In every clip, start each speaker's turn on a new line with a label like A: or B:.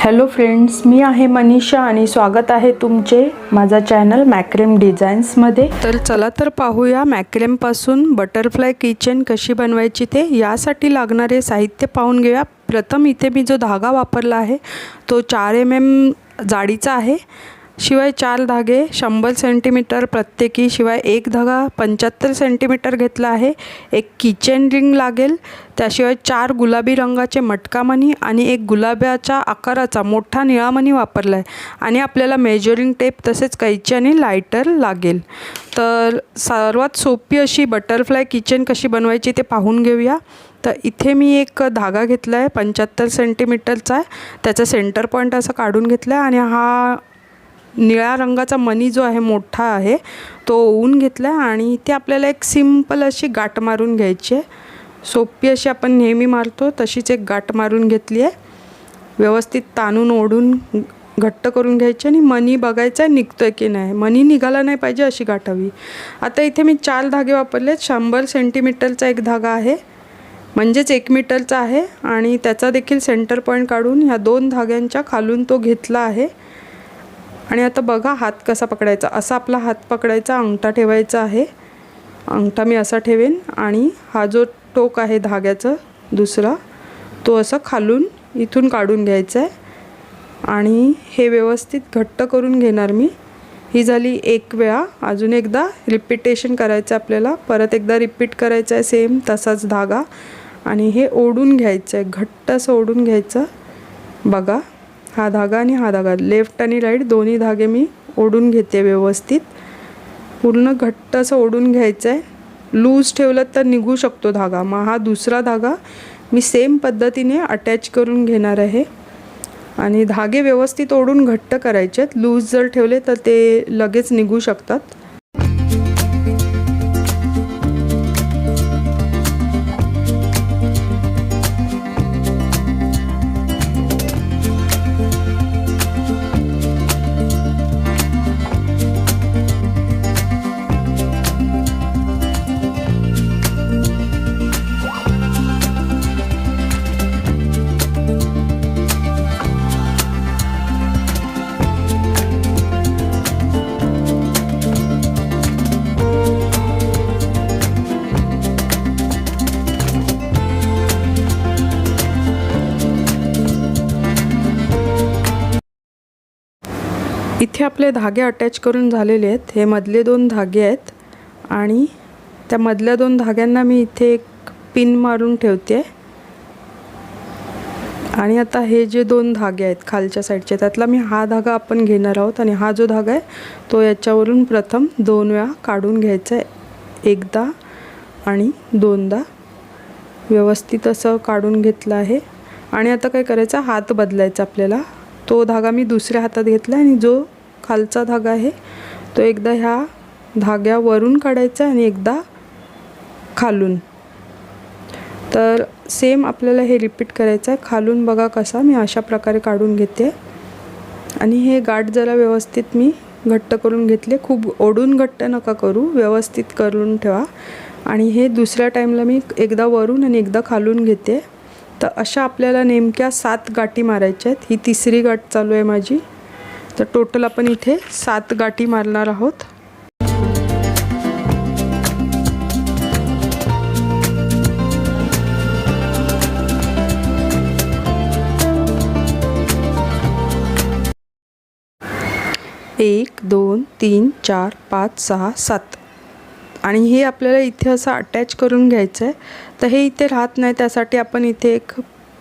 A: Hello friends, मी आहे मनीषा आणि स्वागत आहे तुमचे माझा चॅनल मॅक्रेम डिझाईन्समध्ये। तर चला तर पाहूया मॅक्रेमपासून बटरफ्लाय किचन कशी बनवायची ते। यासाठी लागणारे साहित्य पाहून घेऊया। प्रथम इथे मी जो धागा वापरला आहे तो 4 mm जाडीचा आहे। शिवाय 4 धागे 100 सेंटीमीटर प्रत्येकी, शिवाय एक धागा 75 सेंटीमीटर घेतला आहे। एक किचन रिंग लागेल, त्याशिवाय 4 गुलाबी रंगाचे मटकामणी आणि एक गुलाबाच्या आकाराचा मोठा निळा मणी वापरला आहे। आणि आपल्याला मेजरिंग टेप तसेच कैची आणि लायटर लागेल। तर सर्वात सोपी अशी बटरफ्लाय किचन कशी बनवायची ते पाहून घेऊया। तर इथे मी एक धागा घेतला आहे 75 सेंटीमीटरचा, त्याचा सेंटर पॉईंट असा काढून घेतला आहे आणि हा निळ्या रंगाचा मणी जो आहे मोठा आहे तो ओवून घेतला आणि ते आपल्याला एक सिंपल अशी गाठ मारून घ्यायची आहे। सोपी अशी आपण नेहमी मारतो तशीच एक गाठ मारून घेतली आहे। व्यवस्थित ताणून ओढून घट्ट करून घ्यायची आणि मणी बघायचा निघतोय की नाही, मणी निघाला नाही पाहिजे अशी गाठ हवी। आता इथे मी 4 धागे वापरले। 100 सेंटीमीटरचा एक धागा आहे, म्हणजेच 1 मीटरचा आहे आणि त्याचा देखील सेंटर पॉईंट काढून ह्या 2 धाग्यांच्या खालून तो घेतला आहे। आणि आता बघा हात कसा पकडायचा, असा आपला हात पकडायचा, अंगठा ठेवायचा आहे। अंगठा मी असा ठेवेन आणि हा जो टोक आहे धाग्याचा दुसरा तो असा खालून इथून काढून घ्यायचा आहे आणि हे व्यवस्थित घट्ट करून घेणार मी। ही झाली एक वेळा, अजून एकदा रिपीटेशन करायचं आपल्याला, परत एकदा रिपीट करायचं आहे सेम तसाच धागा आणि हे ओढून घ्यायचं आहे, घट्ट असं ओढून घ्यायचं। बघा हा धागा आणि हा धागा, लेफ्ट आणि राईट दोन्ही धागे मी ओढून घेते व्यवस्थित, पूर्ण घट्ट असं ओढून घ्यायचं आहे। लूज ठेवलं तर निघू शकतो धागा। मग हा दुसरा धागा मी सेम पद्धतीने अटॅच करून घेणार आहे आणि धागे व्यवस्थित ओढून घट्ट करायचे आहेत। लूज जर ठेवले तर ते लगेच निघू शकतात। इथे आपले धागे अटॅच करून झालेले आहेत। हे मधले 2 धागे आहेत आणि त्या मधल्या 2 धाग्यांना मी इथे एक पिन मारून ठेवते आणि आता हे जे 2 धागे आहेत खालच्या साईडचे त्यातला मी हा धागा आपण घेणार आहोत आणि हा जो धागा आहे तो याच्यावरून प्रथम 2 वेळा काढून घ्यायचा आहे, एकदा आणि दोनदा व्यवस्थित असं काढून घेतलं आहे। आणि आता काय करायचं, हात बदलायचा आपल्याला। तो धागा मी दुसऱ्या हातात घेतला आणि जो खालचा धागा आहे तो एकदा ह्या धाग्यावरून काढायचा आणि एकदा खालून। तर सेम आपल्याला हे रिपीट करायचं आहे। खालून बघा कसा मी अशा प्रकारे काढून घेते आणि हे गाठ जरा व्यवस्थित मी घट्ट करून घेतले। खूप ओढून घट्ट नका करू, व्यवस्थित करून ठेवा। आणि हे दुसऱ्या टाईमला मी एकदा वरून आणि एकदा खालून घेते। तर अशा आपल्याला नेमक्या 7 गाठी मारायच्या आहेत। ही तिसरी गाठ चालू आहे माझी, तर टोटल आपण इथे 7 गाठी मारणार आहोत। एक 2 3 4 5 6 7 आणि हे आपल्याला इथे असं अटॅच करून घ्यायचं आहे। तर हे इथे राहत नाही, त्यासाठी आपण इथे एक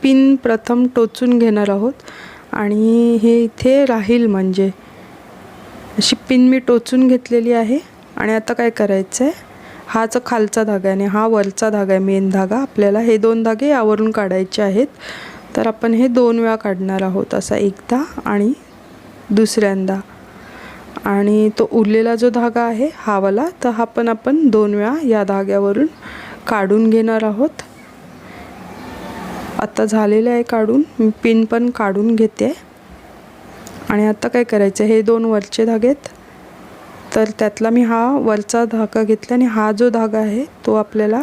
A: पिन प्रथम टोचून घेणार आहोत आणि हे इथे राहील, म्हणजे अशी पिन मी टोचून घेतलेली आहे। आणि आता काय करायचं आहे, हा जो खालचा धागा आहे आणि हा वरचा धागा आहे मेन धागा, आपल्याला हे 2 धागे यावरून काढायचे आहेत। तर आपण हे 2 वेळा काढणार आहोत, असा एकदा आणि दुसऱ्यांदा। आणि तो उरलेला जो धागा आहे हा वाला, तर हा पण आपण 2 वेळा या धाग्यावरून काढून घेणार आहोत। आता झालेलं आहे काढून, मी पिन पण काढून घेते। आणि आता काय करायचं, हे 2 वरचे धागे आहेत तर त्यातला मी हा वरचा धागा घेतला आणि हा जो धागा आहे तो आपल्याला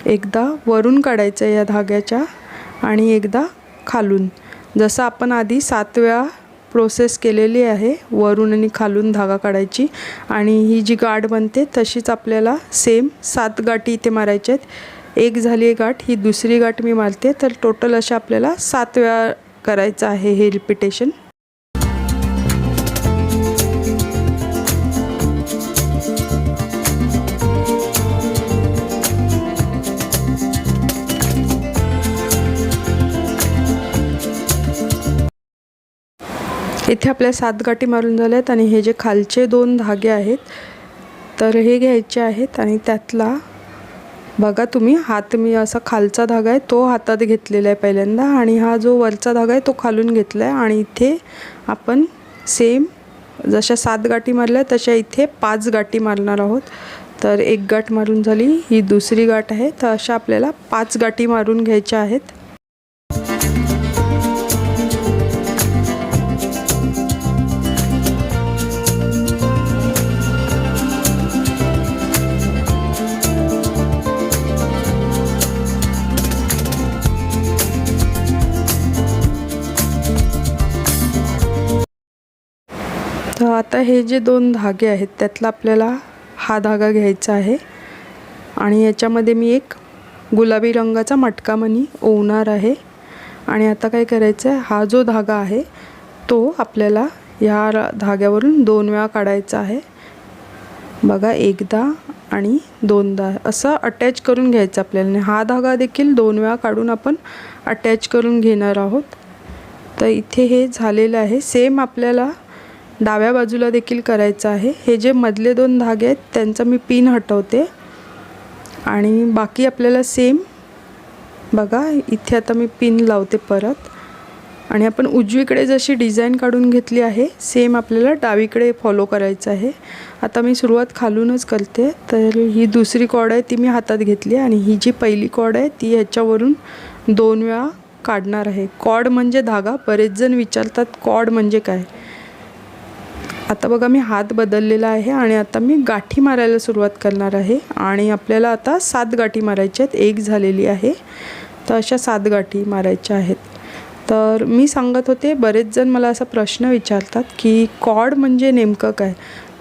A: एकदा वरून काढायचा आहे या धाग्याच्या आणि एकदा खालून। जसं आपण आधी 7 वेळा प्रोसेस केलेली आहे, वरून आणि खालून धागा काढायची आणि ही जी गाठ बनते तशीच आपल्याला सेम 7 गाठी इथे मारायच्या आहेत। एक झाली आहे गाठ, ही दुसरी गाठ मी मारते, तर टोटल अशा आपल्याला 7 वेळा करायचं आहे हे रिपिटेशन। इथे आपल्या 7 गाठी मारून झाल्यात आणि हे जे खालचे 2 धागे आहेत तर हे घ्यायचे आहेत आणि त्यातला बघा तुम्ही हात, मी असा खालचा धागा आहे तो हातात घेतलेला आहे पहिल्यांदा आणि हा जो वरचा धागा आहे तो खालून घेतला आहे आणि इथे आपण सेम जशा 7 गाठी मारल्या तशा इथे 5 गाठी मारणार आहोत। तर एक गाठ मारून झाली, ही दुसरी गाठ आहे, तर अशा आपल्याला 5 गाठी मारून घ्यायच्या आहेत। तर आता हे जे 2 धागे आहेत त्यातला आपल्याला हा धागा घ्यायचा आहे आणि याच्यामध्ये मी एक गुलाबी रंगाचा मटका मणी ओवणार आहे आणि आता काय करायचं आहे, हा जो धागा आहे तो आपल्याला ह्या धाग्यावरून 2 वेळा काढायचा आहे। बघा, एकदा आणि दोनदा असं अटॅच करून घ्यायचं आपल्याला। हा धागा देखील 2 वेळा काढून आपण अटॅच करून घेणार आहोत। तर इथे हे झालेलं आहे। सेम आपल्याला डाव्या बाजूला देखील करायचं आहे। हे जे मधले 2 धागे आहेत त्यांचा मी पिन हटवते आणि बाकी आपल्याला सेम बघा इथे आता मी पिन लावते परत आणि आपण उजवीकडे जशी डिझाइन काढून घेतली आहे सेम आपल्याला डावीकडे फॉलो करायचं आहे। आता मी सुरुवात खालूनच करते। तर ही दुसरी कॉर्ड आहे ती मी हातात घेतली आणि ही जी पहिली कॉर्ड आहे ती ह्याच्यावरून 2 वेळा काढणार आहे। कॉर्ड म्हणजे धागा, बरेच जण विचारतात कॉर्ड म्हणजे काय। आता बघा मी हात बदललेला आहे आणि आता मी गाठी मारायला सुरुवात करणार आहे आणि आपल्याला आता 7 गाठी मारायच्या आहेत। एक झालेली आहे, तर अशा 7 गाठी मारायच्या आहेत। तर मी सांगत होते, बरेच जण मला असा प्रश्न विचारतात की कॉर्ड म्हणजे नेमकं काय।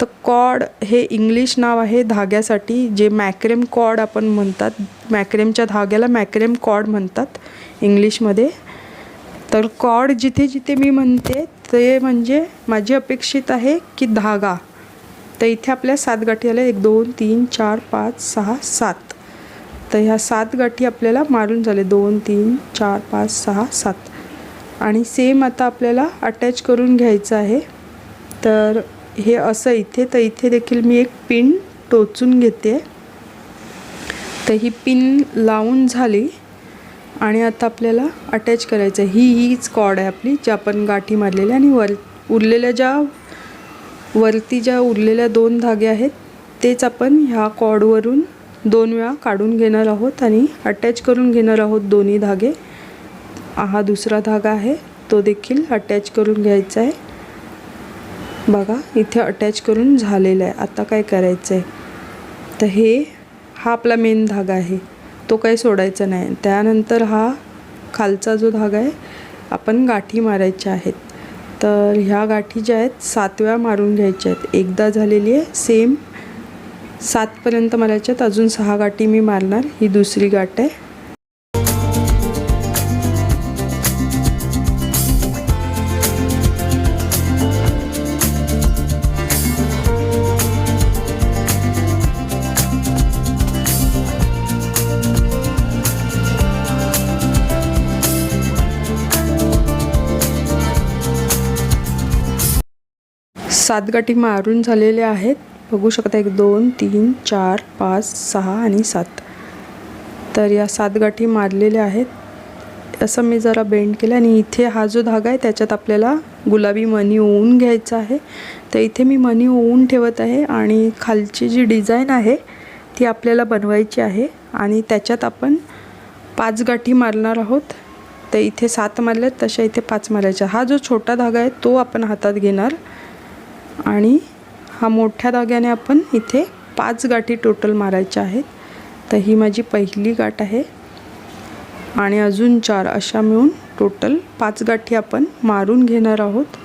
A: तर कॉर्ड हे इंग्लिश नाव आहे धाग्यासाठी, जे मॅक्रेम कॉर्ड आपण म्हणतात। मॅक्रेमच्या धाग्याला मॅक्रेम कॉर्ड म्हणतात इंग्लिशमध्ये। तर कॉर्ड जिथे जिथे मी म्हणते ते म्हणजे माझी अपेक्षित आहे की धागा। तर इथे आपल्या 7 गाठी आल्या, 1 2 3 4 5 6 7। तर ह्या 7 गाठी आपल्याला मारून झाले, 2 3 4 5 6 7 आणि सेम आता आपल्याला अटॅच करून घ्यायचं आहे। तर हे असं इथे, तर इथे देखील मी एक पिन टोचून घेते। तर ही पिन लावून झाली आणि आता आपल्याला अटॅच करायचं आहे। हीच कॉर्ड आहे आपली जी आपण गाठी मारलेल्या आणि उरलेल्या वरती ज्या उरलेल्या 2 धागे आहेत तेच आपण ह्या कॉर्डवरून 2 वेळा काढून घेणार आहोत आणि अटॅच करून घेणार आहोत दोन्ही धागे। हा दुसरा धागा आहे तो देखील अटॅच करून घ्यायचा आहे। बघा इथे अटॅच करून झालेला आहे। आता काय करायचं आहे, तर हा आपला मेन धागा आहे तो काही सोडायचा नाही। त्यानंतर हा खालचा जो धागा आहे आपण गाठी मारायच्या आहेत। तर ह्या गाठी ज्या आहेत 7 वेळा मारून घ्यायच्या आहेत। एकदा झालेली आहे, सेम 7 पर्यंत मारायच्या आहेत। अजून 6 गाठी मी मारणार, ही दुसरी गाठ आहे। सात गाठी मारून झालेल्या आहेत, बघू शकता 1 2 3 4 5 6 आणि 7। तर या 7 गाठी मारलेल्या आहेत। असं मी जरा बेंड केलं आणि इथे हा जो धागा आहे त्याच्यात आपल्याला गुलाबी मणी ओवून घ्यायचा आहे। तर इथे मी मणी ओवून ठेवत आहे आणि खालची जी डिझाइन आहे ती आपल्याला बनवायची आहे आणि त्याच्यात आपण 5 गाठी मारणार आहोत। तर इथे 7 मारल्यात तशा इथे 5 मारायच्या। हा जो छोटा धागा आहे तो आपण हातात घेणार आणि हा मोठ्या धाग्याने आपण इथे 5 गाठी टोटल मारायच्या आहेत। तर ही माझी पहिली गाठ आहे आणि अजून 4 अशा मिळून टोटल 5 गाठी आपण मारून घेणार आहोत।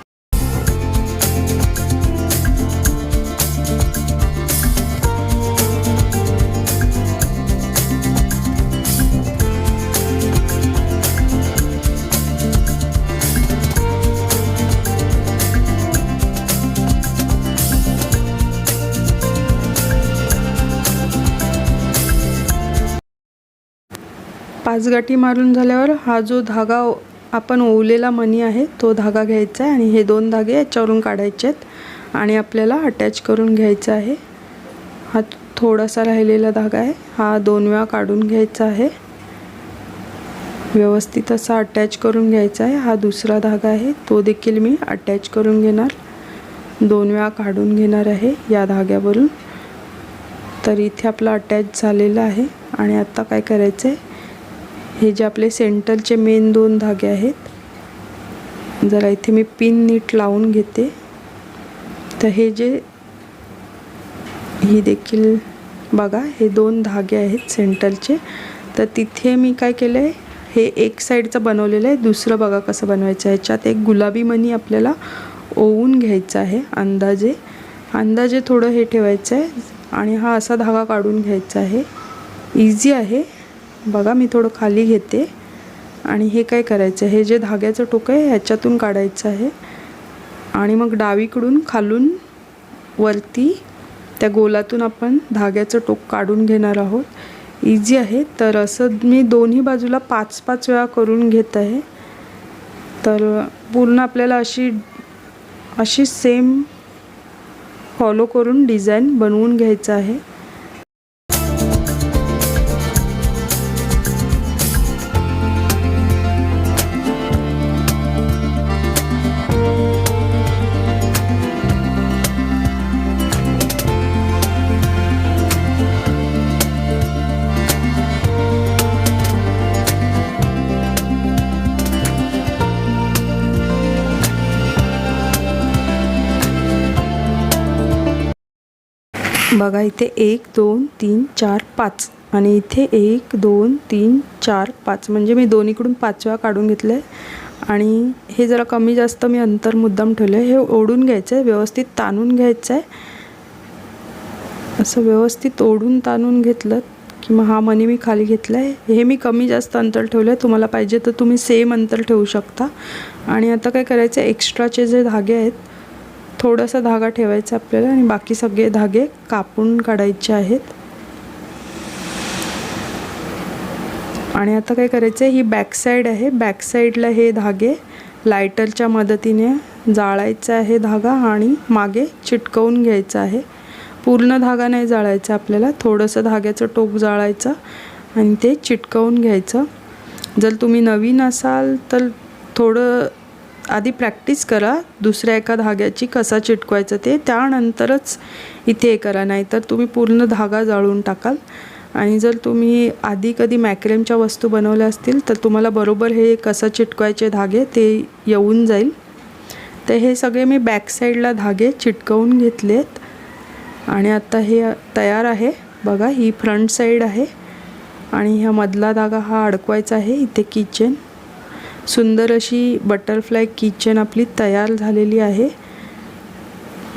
A: पाच गाठी मारून झाल्यावर हा जो धागा आपण ओवलेला मणी आहे तो धागा घ्यायचा आहे आणि हे 2 धागे याच्यावरून काढायचे आहेत आणि आपल्याला अटॅच करून घ्यायचा आहे। हा थोडासा राहिलेला धागा आहे, हा 2 वेळा काढून घ्यायचा आहे, व्यवस्थित असा अटॅच करून घ्यायचा आहे। हा दुसरा धागा आहे तो देखील मी अटॅच करून घेणार, 2 वेळा काढून घेणार आहे या धाग्यावरून। तर इथे आपला अटॅच झालेला आहे आणि आता काय करायचं आहे, हे जे आपले सेंटरचे मेन 2 धागे आहेत, जरा इथे मी पिन नीट लावून घेते। तर हे जे ही देखील बघा हे 2 धागे आहेत सेंटरचे, तर तिथे मी काय केलं आहे, हे एक साईडचं बनवलेलं आहे, दुसरं बघा कसं बनवायचं आहे। ह्याच्यात एक गुलाबी मणी आपल्याला ओवून घ्यायचा आहे, अंदाजे थोडं हे ठेवायचं आहे आणि हा असा धागा काढून घ्यायचा आहे। इझी आहे बघा, मी थोडं खाली घेते आणि हे काय करायचं, हे जे धाग्याचं टोक आहे ह्याच्यातून काढायचं आहे आणि मग डावीकडून खालून वरती त्या गोलातून आपण धाग्याचं टोक काढून घेणार आहोत। इझी आहे। तर असं मी दोन्ही बाजूला 5-5 वेळा करून घेत आहे। तर पूर्ण आपल्याला अशी सेम फॉलो करून डिझाइन बनवून घ्यायचं आहे। बघा इथे 1 2 3 4 5 आणि इथे 1 2 3 4 5 म्हणजे मी दोन्हीकडून 5 वेळा काढून घेतले आणि हे जरा कमी जास्त मी अंतर मुद्दाम ठेवले। हे ओढून घ्यायचं आहे, व्यवस्थित ताणून घ्यायचं आहे। असं व्यवस्थित ओढून ताणून घेतलं की मग हा मणी मी खाली घेतला आहे। हे मी कमी जास्त अंतर ठेवलं आहे, तुम्हाला पाहिजे तर तुम्ही सेम अंतर ठेवू शकता। आणि आता काय करायचं, एक्स्ट्राचे जे धागे आहेत थोडासा धागा ठेवायचा आपल्याला आणि बाकी सगळे धागे कापून काढायचे आहेत। आणि आता काय करायचं, ही बॅक साइड आहे, बॅक साइडला हे धागे लायटरच्या मदतीने जाळायचा आहे धागा आणि मागे चिटकवून घ्यायचा आहे। पूर्ण धागा नाही जाळायचा आपल्याला, थोडंसं धाग्याचं टोक जाळायचं आणि ते चिटकवून घ्यायचं। जर तुम्ही नवीन असाल तर थोडं आधी प्रॅक्टिस करा दुसऱ्या एका धाग्याची कसा चिटकवायचं ते, त्यानंतरच इथे हे करा, नाहीतर तुम्ही पूर्ण धागा जाळून टाकाल। आणि जर तुम्ही आधी कधी मॅक्रेमच्या वस्तू बनवल्या असतील तर तुम्हाला बरोबर हे कसं चिटकवायचे धागे ते येऊन जाईल। तर हे सगळे मी बॅक साईडला धागे चिटकवून घेतलेत आणि आता हे तयार आहे। बघा ही फ्रंट साईड आहे आणि ह्या मधला धागा हा अडकवायचा आहे। इथे किचन, सुंदर अशी बटरफ्लाय किचन आपली तयार झालेली आहे।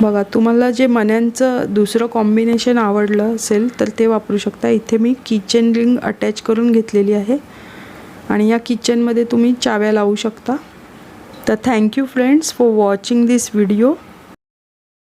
A: बघा तुम्हाला जे मण्यांचं दुसरं कॉम्बिनेशन आवडलं असेल तर ते वापरू शकता। इथे मी किचन रिंग अटॅच करून घेतलेली आहे आणि या किचनमध्ये तुम्ही चाव्या लावू शकता। तर thank you friends for watching this video.